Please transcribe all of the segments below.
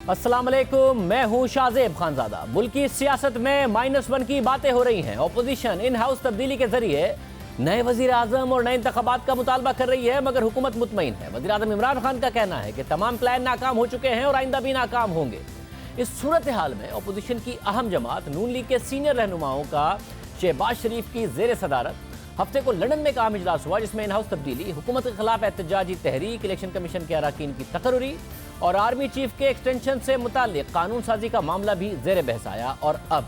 अस्सलाम वालेकुम, मैं हूं शाहजेब खानजादा। मुल्की सियासत में -1 की बातें हो रही हैं। अपोजिशन इन हाउस तब्दीली के जरिए नए वजीर आजम और नए इंतखाबात का मुतालबा कर रही है, मगर हुकूमत मुतमईन है। वजीर आजम इमरान खान का कहना है कि तमाम प्लान नाकाम हो चुके हैं और आइंदा भी नाकाम होंगे। इस सूरत हाल में अपोजिशन की अहम जमात नून लीग के सीनियर रहनुमाओं का शहबाज शरीफ की जेर सदारत हफ्ते को लंदन में काम इजलास हुआ, जिसमें इन हाउस तब्दीली, हुकूमत के खिलाफ एहतजाजी तहरीक, इलेक्शन कमीशन के अरकान की तकर्री और आर्मी चीफ के एक्सटेंशन से मुताल्लिक कानून साजी का मामला भी जेर बहस आया। और अब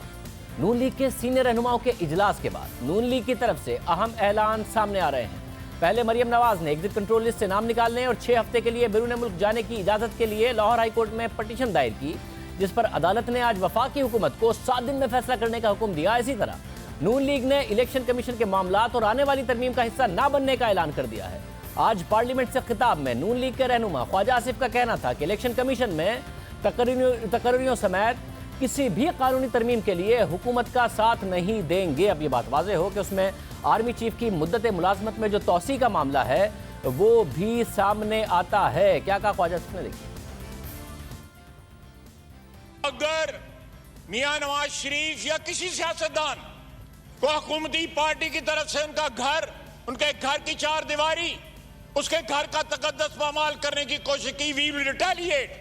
नून लीग के सीनियर रहनुमाओं के इजलास के बाद नून लीग की तरफ से अहम ऐलान सामने आ रहे हैं। पहले मरियम नवाज ने एग्जिट कंट्रोल लिस्ट से नाम निकालने और 6 हफ्ते के लिए बैरून मुल्क जाने की इजाजत के लिए लाहौर हाई कोर्ट में पटिशन दायर की, जिस पर अदालत ने आज वफाकी हुकूमत को 7 दिन में फैसला करने का हुक्म दिया। इसी तरह नून लीग ने इलेक्शन कमीशन के मामलात और आने वाली तरमीम का हिस्सा ना बनने का ऐलान कर दिया है। आज पार्लियामेंट से खिताब में नून लीग के रहनुमा ख्वाजा आसिफ का कहना था कि इलेक्शन कमीशन में तकर्रियों समेत किसी भी कानूनी तरमीम के लिए हुकूमत का साथ नहीं देंगे। अब ये बात वाज़ेह हो कि उसमें आर्मी चीफ की मुद्दत मुलाजमत में जो तौसी का मामला है वो भी सामने आता है। क्या कहा ख्वाजा आसिफ ने, देखिए। अगर मियां नवाज शरीफ या किसी सियासतदान को हुकूमती पार्टी की तरफ से उनका घर, उनके घर की 4 दीवारी, उसके घर का तकद्दस पामाल करने की कोशिश की, we will retaliate,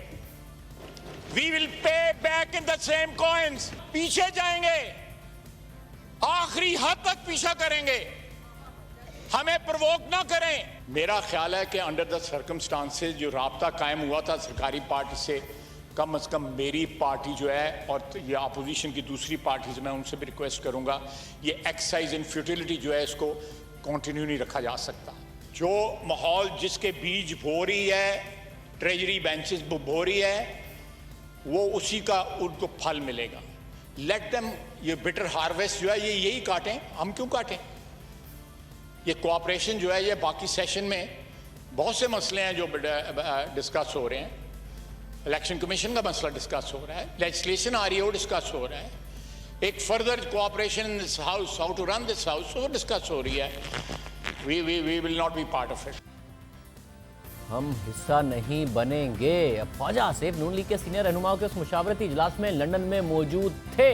we will pay back in the same coins. पीछे जाएंगे, आखिरी हद तक पीछा करेंगे, हमें प्रवोक ना करें। मेरा ख्याल है कि अंडर द सर्कमस्टांसेस जो राब्ता कायम हुआ था सरकारी पार्टी से कम मेरी पार्टी जो है और ये अपोजिशन की दूसरी पार्टी से, मैं उनसे भी रिक्वेस्ट करूंगा, ये एक्सरसाइज इन फ्यूटिलिटी जो है इसको कंटिन्यू नहीं रखा जा सकता। जो माहौल जिसके बीज बो रही है, ट्रेजरी बेंचेस बो रही है, वो उसी का उनको फल मिलेगा। लेट देम, ये बिटर हार्वेस्ट जो है ये यही काटें, हम क्यों काटें? ये कोऑपरेशन जो है, ये बाकी सेशन में बहुत से मसले हैं जो डिस्कस हो रहे हैं। इलेक्शन कमीशन का मसला डिस्कस हो रहा है, लेजिस्लेशन आ रही है वो डिस्कस हो रहा है, एक further cooperation in this house, how to run this house, वो डिस्कस हो रही है। We will not be part of it. हम हिस्सा नहीं बनेंगे। अब ख्वाजा आसिफ नून लीग के सीनियर रहनुमाओं के उस मुशावरती इजलास में लंदन में मौजूद थे,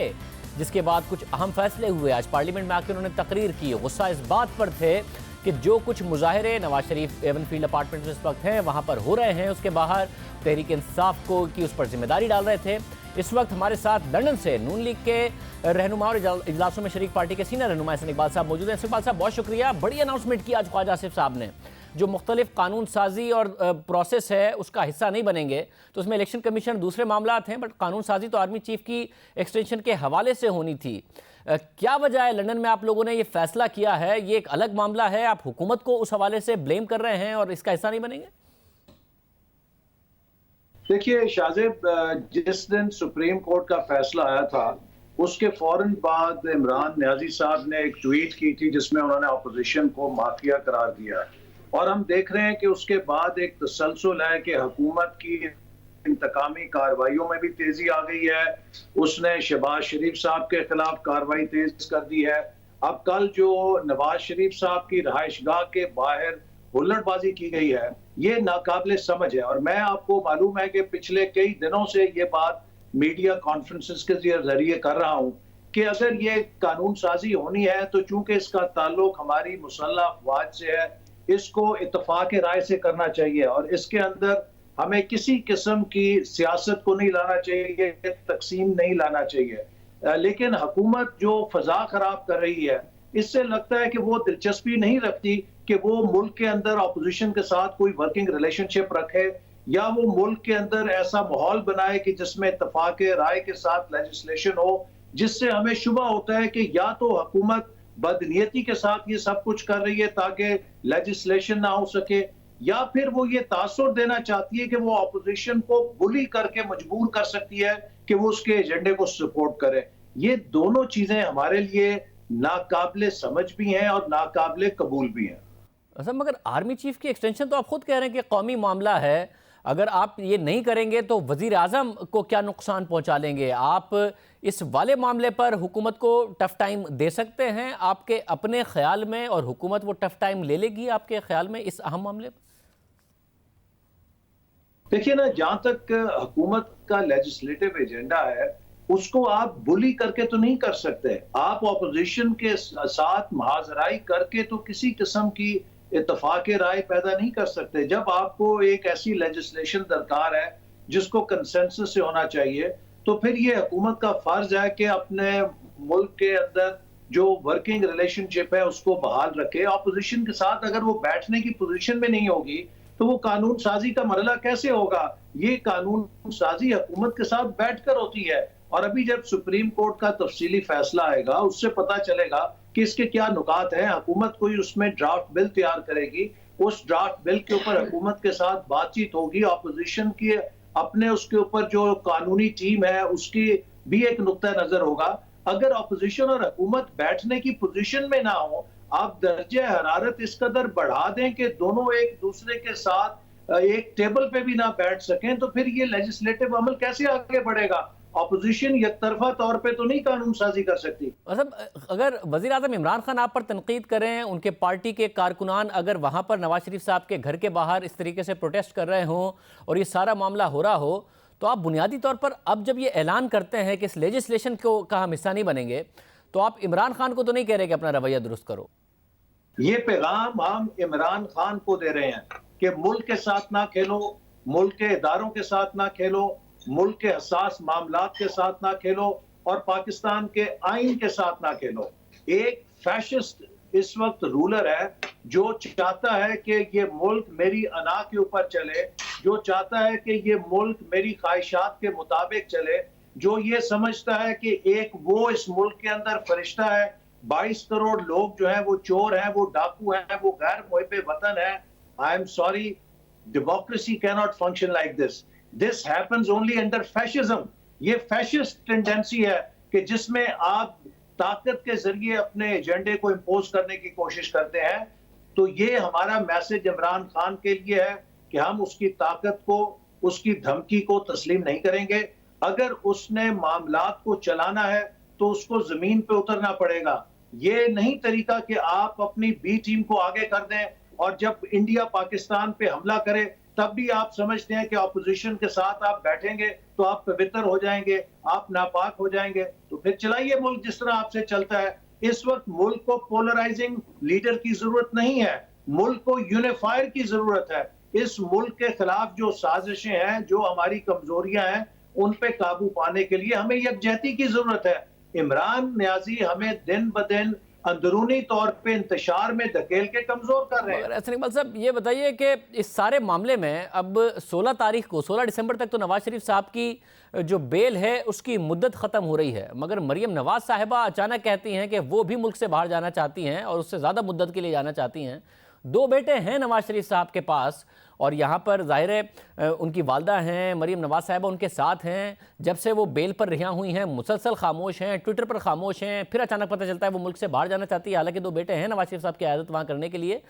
जिसके बाद कुछ अहम फैसले हुए। आज पार्लियामेंट में आकर उन्होंने तकरीर की। गुस्सा इस बात पर थे कि जो कुछ मुजाहरे नवाज शरीफ एवनफील्ड अपार्टमेंट में इस वक्त हैं वहाँ पर हो रहे हैं, उसके बाहर तहरीक इंसाफ को की उस पर जिम्मेदारी डाल रहे थे। इस वक्त हमारे साथ लंदन से नून लीग के रहनुमा और इजलासों में शरीक पार्टी के सीनियर रहनुमा इकबाल साहब मौजूद हैं। इकबाल साहब, बहुत शुक्रिया। बड़ी अनाउंसमेंट की आज ख्वाजा आसिफ साहब ने, जो मुख्तलिफ कानून साजी और प्रोसेस है उसका हिस्सा नहीं बनेंगे, तो उसमें इलेक्शन कमीशन दूसरे मामला हैं, बट कानून साजी तो आर्मी चीफ की एक्सटेंशन के हवाले से होनी थी। क्या वजह है लंदन में आप लोगों ने ये फैसला किया है? ये एक अलग मामला है, आप हुकूमत को उस हवाले से ब्लेम कर रहे हैं और इसका हिस्सा नहीं बनेंगे? देखिए शाहजेब, जिस दिन सुप्रीम कोर्ट का फैसला आया था उसके फौरन बाद इमरान नियाजी साहब ने एक ट्वीट की थी जिसमें उन्होंने अपोजिशन को माफिया करार दिया, और हम देख रहे हैं कि उसके बाद एक तसलसल है कि हुकूमत की इंतकामी कार्रवाइयों में भी तेजी आ गई है। उसने शहबाज शरीफ साहब के खिलाफ कार्रवाई तेज कर दी है। अब कल जो नवाज शरीफ साहब की रहायशगाह के बाहर हुल्लड़बाजी की गई है, ये नाकाबिले समझ है। और मैं आपको मालूम है कि पिछले कई दिनों से ये बात मीडिया कॉन्फ्रेंसेस के जरिए कर रहा हूं कि अगर ये कानून साजी होनी है तो चूंकि इसका ताल्लुक हमारी मुसल्लह अफवाज से है, इसको इत्तफाक राय से करना चाहिए और इसके अंदर हमें किसी किस्म की सियासत को नहीं लाना चाहिए, तकसीम नहीं लाना चाहिए। लेकिन हुकूमत जो फजा खराब कर रही है, इससे लगता है कि वो दिलचस्पी नहीं रखती कि वो मुल्क के अंदर अपोजिशन के साथ कोई वर्किंग रिलेशनशिप रखे या वो मुल्क के अंदर ऐसा माहौल बनाए कि जिसमें इत्तफाक राय के साथ लेजिस्लेशन हो, जिससे हमें शुबा होता है कि या तो हुकूमत बदनीयती के साथ ये सब कुछ कर रही है ताकि लेजिस्लेशन ना हो सके, या फिर वो ये तासुर देना चाहती है कि वो अपोजिशन को बुली करके मजबूर कर सकती है कि वो उसके एजेंडे को सपोर्ट करे। ये दोनों चीजें हमारे लिए नाकाबिले समझ भी हैं और नाकाबिले कबूल भी हैं। अच्छा, मगर आर्मी चीफ की एक्सटेंशन तो आप खुद कह रहे हैं कि कौमी मामला है, अगर आप ये नहीं करेंगे तो वजीर आजम को क्या नुकसान पहुंचा लेंगे? आप इस वाले मामले पर हुकूमत को टफ टाइम दे सकते हैं आपके अपने ख्याल में, और हुकूमत वो टफ टाइम ले लेगी आपके ख्याल में इस अहम मामले पर? देखिए ना, जहां तक हुकूमत का लेजिस्लेटिव एजेंडा है, उसको आप बुली करके तो नहीं कर सकते। आप ऑपोजिशन के साथ मुहाजराई करके तो किसी किस्म की इत्तफाक राय पैदा नहीं कर सकते। जब आपको एक ऐसी लेजिस्लेशन दरकार है जिसको कंसेंसस से होना चाहिए, तो फिर ये हुकूमत का फर्ज है कि अपने मुल्क के अंदर जो वर्किंग रिलेशनशिप है उसको बहाल रखे। ऑपोजिशन के साथ अगर वो बैठने की पोजीशन में नहीं होगी तो वो कानून साजी का मरला कैसे होगा? ये कानून साजी हुकूमत के साथ बैठकर होती है। और अभी जब सुप्रीम कोर्ट का तफसीली फैसला आएगा, उससे पता चलेगा कि इसके क्या नुकात हैं। हुकूमत कोई उसमें ड्राफ्ट बिल तैयार करेगी, उस ड्राफ्ट बिल के ऊपर हुकूमत के साथ बातचीत होगी। ऑपोजिशन की अपने उसके ऊपर जो कानूनी टीम है उसकी भी एक नुक्ता नजर होगा। अगर ऑपोजिशन और हुकूमत बैठने की पोजीशन में ना हो, आप दर्जे हरारत इस कदर बढ़ा दें कि दोनों एक दूसरे के साथ एक टेबल पे भी ना बैठ सकें, तो फिर ये लेजिस्लेटिव अमल कैसे आगे बढ़ेगा? ऑपोजिशन एक तरफा तौर पे तो नहीं कानून साजी कर सकती। मतलब अगर वज़ीर आज़म इमरान खान आप पर तनकीद करें, उनके पार्टी के कारकुनान अगर वहाँ पर नवाज शरीफ साहब के घर के बाहर इस तरीके से प्रोटेस्ट कर रहे हों और ये सारा मामला हो रहा हो, तो आप बुनियादी तौर पर अब जब ये ऐलान करते हैं कि इस लेजिस्लेशन को का हम हिस्सा नहीं बनेंगे, तो आप इमरान खान को तो नहीं कह रहे कि अपना रवैया दुरुस्त करो? ये पैगाम हम इमरान खान को दे रहे हैं कि मुल्क के साथ ना खेलो, मुल्क के इदारों के साथ ना खेलो, मुल्क के हसास मामलात के साथ ना खेलो और पाकिस्तान के आइन के साथ ना खेलो। एक फैशिस्ट इस वक्त रूलर है जो चाहता है कि ये मुल्क मेरी अना के ऊपर चले, जो चाहता है कि ये मुल्क मेरी ख्वाहिशात के मुताबिक चले, जो ये समझता है कि एक वो इस मुल्क के अंदर फरिश्ता है, 22 करोड़ लोग जो हैं वो चोर हैं, वो डाकू हैं, वो गैर मुहिब्बे वतन है। I am sorry, democracy can not function like this. This happens only under fascism. ये फैशिस्ट टेंडेंसी है कि जिसमें आप ताकत के जरिए अपने एजेंडे को इम्पोज करने की कोशिश करते हैं। तो ये हमारा मैसेज इमरान खान के लिए है कि हम उसकी ताकत को, उसकी धमकी को तस्लीम नहीं करेंगे। अगर उसने मामलात को चलाना है तो उसको जमीन पे उतरना पड़ेगा। ये नहीं तरीका कि आप अपनी बी टीम को आगे कर दें और जब इंडिया पाकिस्तान पे हमला करे तब भी आप समझते हैं कि ऑपोजिशन के साथ आप बैठेंगे तो आप पवित्र हो जाएंगे, आप नापाक हो जाएंगे। तो फिर चलाइए मुल्क जिस तरह आपसे चलता है। इस वक्त मुल्क को पोलराइजिंग लीडर की जरूरत नहीं है, मुल्क को यूनिफायर की जरूरत है। इस मुल्क के खिलाफ जो साजिशें हैं, जो हमारी कमजोरियां हैं, उन पे काबू पाने के लिए हमें यकजहती की जरूरत है। इमरान न्याजी हमें दिन ब दिन अंदरूनी तौर पे इंतशार में धकेल के कमजोर कर रहे हैं। एहसन इकबाल साहब, ये बताइए कि इस सारे मामले में अब 16 तारीख को 16 दिसंबर तक तो नवाज शरीफ साहब की जो बेल है उसकी मुद्दत ख़त्म हो रही है, मगर मरियम नवाज साहिबा अचानक कहती हैं कि वो भी मुल्क से बाहर जाना चाहती हैं और उससे ज़्यादा मुद्दत के लिए जाना चाहती हैं। 2 बेटे हैं नवाज शरीफ साहब के पास और यहाँ पर ज़ाहिर है उनकी वालदा हैं मरियम नवाज साहिबा उनके साथ हैं। जब से वो बेल पर रिहा हुई हैं मुसलसल खामोश हैं, ट्विटर पर खामोश हैं, फिर अचानक पता चलता है वो मुल्क से बाहर जाना चाहती है। हालांकि 2 बेटे हैं नवाज शरीफ साहब की क़यादत वहाँ करने के लिए।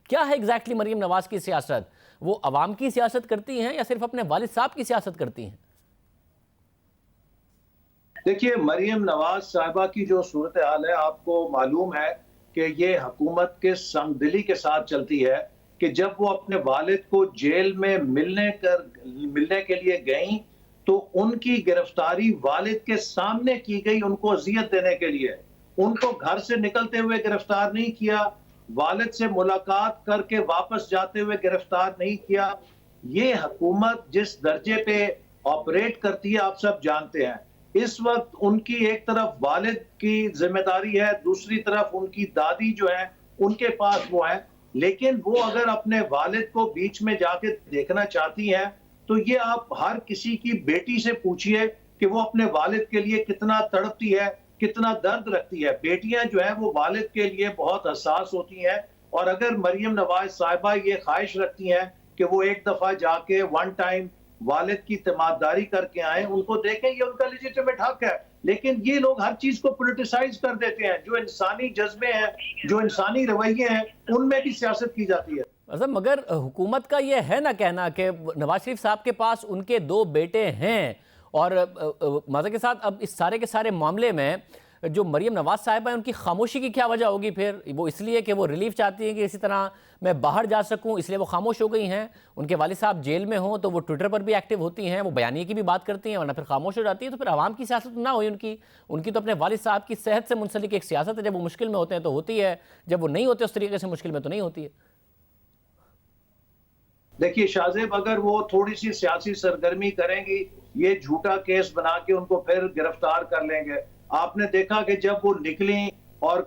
क्या है एग्जैक्टली मरियम नवाज की सियासत? वो अवाम की सियासत करती हैं या सिर्फ अपने वालिद साहब की सियासत करती हैं? देखिए, मरियम नवाज साहिबा की जो सूरत हाल है, आपको मालूम है कि ये हुकूमत के संगदिली के साथ चलती है कि जब वो अपने वालिद को जेल में मिलने के लिए गईं तो उनकी गिरफ्तारी वालिद के सामने की गई, उनको अजियत देने के लिए। उनको घर से निकलते हुए गिरफ्तार नहीं किया, वालिद से मुलाकात करके वापस जाते हुए गिरफ्तार नहीं किया। ये हुकूमत जिस दर्जे पे ऑपरेट करती है आप सब जानते हैं। इस वक्त उनकी एक तरफ वालिद की जिम्मेदारी है, दूसरी तरफ उनकी दादी जो है उनके पास वो है। लेकिन वो अगर अपने वालिद को बीच में जाके देखना चाहती हैं तो ये आप हर किसी की बेटी से पूछिए कि वो अपने वालिद के लिए कितना तड़पती है, कितना दर्द रखती है। बेटियां जो है वो वालिद के लिए बहुत हसास होती हैं और अगर मरियम नवाज साहिबा ये ख्वाहिश रखती हैं कि वो एक दफा जाके वन टाइम वालिद की तमाददारी करके आए, उनको देखें, ये उनका लेजिटिमेट हक है। लेकिन ये लोग हर चीज को पॉलिटिसाइज कर देते हैं। जो इंसानी जज्बे हैं, जो इंसानी रवैये हैं, उनमें भी सियासत की जाती है। मतलब मगर हुकूमत का ये है ना कहना कि नवाज शरीफ साहब के पास उनके 2 बेटे हैं और मज़े के साथ अब इस सारे के सारे मामले में جو مریم نواز صاحبہ ہیں ان کی خاموشی کی کیا وجہ ہوگی پھر؟ وہ اس لیے کہ وہ ریلیف چاہتی ہیں کہ اسی طرح میں باہر جا سکوں، اس لیے وہ خاموش ہو گئی ہیں؟ ان کے والد صاحب جیل میں ہوں تو وہ ٹویٹر پر بھی ایکٹیو ہوتی ہیں، وہ بیانیے کی بھی بات کرتی ہیں، ورنہ پھر خاموش ہو جاتی ہیں۔ تو پھر عوام کی سیاست نہ ہوئی ان کی تو اپنے والد صاحب کی صحت سے منسلک ایک سیاست ہے، جب وہ مشکل میں ہوتے ہیں تو ہوتی ہے، جب وہ نہیں ہوتے اس طریقے سے مشکل میں تو نہیں ہوتی ہے۔ دیکھیے شاہ زیب، اگر وہ تھوڑی سی سیاسی سرگرمی کریں گی، یہ جھوٹا کیس بنا کے ان کو پھر گرفتار کر لیں گے۔ آپ نے دیکھا کہ جب وہ نکلیں اور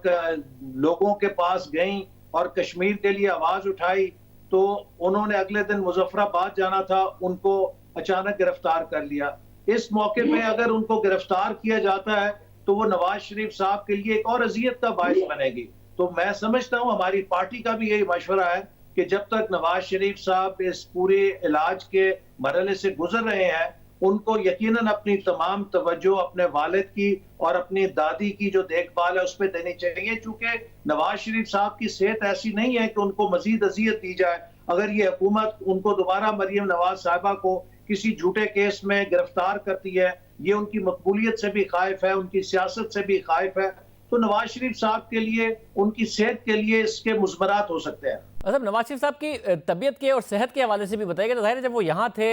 لوگوں کے پاس گئیں اور کشمیر کے لیے آواز اٹھائی تو انہوں نے اگلے دن مظفر آباد جانا تھا، ان کو اچانک گرفتار کر لیا۔ اس موقع پہ اگر ان کو گرفتار کیا جاتا ہے تو وہ نواز شریف صاحب کے لیے ایک اور اذیت کا باعث بنے گی۔ تو میں سمجھتا ہوں ہماری پارٹی کا بھی یہی مشورہ ہے کہ جب تک نواز شریف صاحب اس پورے علاج کے مرحلے سے گزر رہے ہیں، ان کو یقیناً اپنی تمام توجہ اپنے والد کی اور اپنی دادی کی جو دیکھ بھال ہے اس پہ دینی چاہیے، چونکہ نواز شریف صاحب کی صحت ایسی نہیں ہے کہ ان کو مزید اذیت دی جائے۔ اگر یہ حکومت ان کو دوبارہ مریم نواز صاحبہ کو کسی جھوٹے کیس میں گرفتار کرتی ہے، یہ ان کی مقبولیت سے بھی خائف ہے، ان کی سیاست سے بھی خائف ہے، تو نواز شریف صاحب کے لیے، ان کی صحت کے لیے اس کے مضمرات ہو سکتے ہیں۔ مطلب نواز شریف صاحب کی طبیعت کے اور صحت کے حوالے سے بھی بتائیے گا۔ ظاہر ہے جب وہ یہاں تھے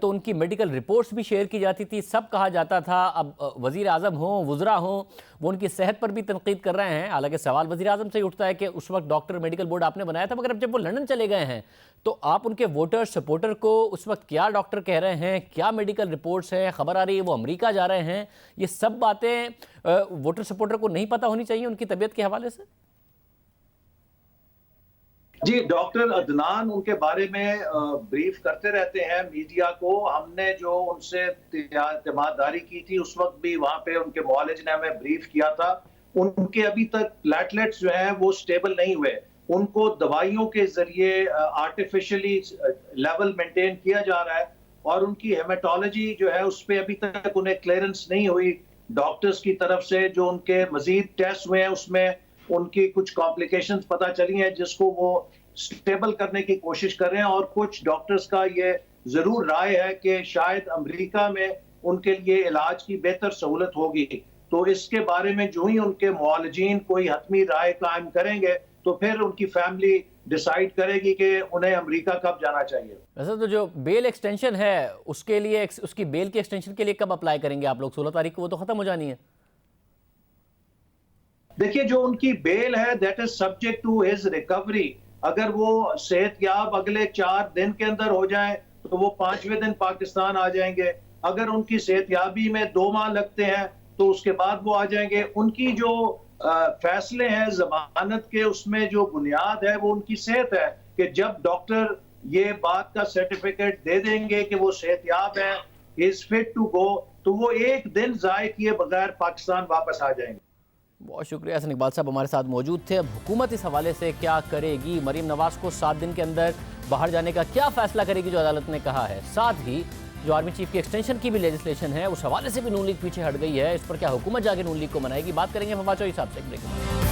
تو ان کی میڈیکل رپورٹس بھی شیئر کی جاتی تھی، سب کہا جاتا تھا۔ اب وزیر اعظم ہوں، وزراء ہوں، وہ ان کی صحت پر بھی تنقید کر رہے ہیں، حالانکہ سوال وزیر اعظم سے ہی اٹھتا ہے کہ اس وقت ڈاکٹر میڈیکل بورڈ آپ نے بنایا تھا، مگر اب جب وہ لندن چلے گئے ہیں تو آپ ان کے ووٹر سپورٹر کو اس وقت کیا ڈاکٹر کہہ رہے ہیں، کیا میڈیکل رپورٹس ہیں، خبر آ رہی ہے وہ امریکہ جا رہے ہیں، یہ سب باتیں ووٹر سپورٹر کو نہیں پتہ ہونی چاہیے ان کی طبیعت کے حوالے سے؟ جی، ڈاکٹر عدنان ان کے بارے میں بریف کرتے رہتے ہیں میڈیا کو۔ ہم نے جو ان سے اعتماد داری کی تھی اس وقت بھی وہاں پہ ان کے معالج نے ہمیں بریف کیا تھا۔ ان کے ابھی تک پلیٹلیٹس جو ہیں وہ سٹیبل نہیں ہوئے، ان کو دوائیوں کے ذریعے آرٹیفیشلی لیول مینٹین کیا جا رہا ہے، اور ان کی ہیمیٹالوجی جو ہے اس پہ ابھی تک انہیں کلیئرنس نہیں ہوئی ڈاکٹرز کی طرف سے۔ جو ان کے مزید ٹیسٹ ہوئے ہیں اس میں ان کی کچھ کمپلیکیشنز پتہ چلی ہیں جس کو وہ سٹیبل کرنے کی کوشش کر رہے ہیں، اور کچھ ڈاکٹرز کا یہ ضرور رائے ہے کہ شاید امریکہ میں ان کے لیے علاج کی بہتر سہولت ہوگی۔ تو اس کے بارے میں جو ہی ان کے معالجین کوئی حتمی رائے قائم کریں گے تو پھر ان کی فیملی ڈیسائیڈ کرے گی کہ انہیں امریکہ کب جانا چاہیے۔ ویسے تو جو بیل ایکسٹینشن ہے اس کے لیے، اس کی بیل کی ایکسٹینشن کے لیے کب اپلائی کریں گے آپ لوگ؟ 16 تاریخ کو وہ تو ختم ہو جانی ہے۔ دیکھیے جو ان کی بیل ہے that is subject to his recovery. اگر وہ صحت یاب اگلے 4 دن کے اندر ہو جائیں تو وہ 5ویں دن پاکستان آ جائیں گے۔ اگر ان کی صحت یابی میں 2 ماہ لگتے ہیں تو اس کے بعد وہ آ جائیں گے۔ ان کی جو فیصلے ہیں ضمانت کے، اس میں جو بنیاد ہے وہ ان کی صحت ہے، کہ جب ڈاکٹر یہ بات کا سرٹیفکیٹ دے دیں گے کہ وہ صحت یاب ہے، از فٹ ٹو گو، تو وہ 1 دن ضائع کیے بغیر پاکستان واپس آ جائیں گے۔ بہت شکریہ حسن اقبال صاحب ہمارے ساتھ موجود تھے۔ اب حکومت اس حوالے سے کیا کرے گی؟ مریم نواز کو 7 دن کے اندر باہر جانے کا کیا فیصلہ کرے گی جو عدالت نے کہا ہے؟ ساتھ ہی جو آرمی چیف کی ایکسٹینشن کی بھی لیجسلیشن ہے اس حوالے سے بھی نون لیگ پیچھے ہٹ گئی ہے، اس پر کیا حکومت جا کے نون لیگ کو منائے گی؟ بات کریں گے فواد چوہدری صاحب سے ایک بریک۔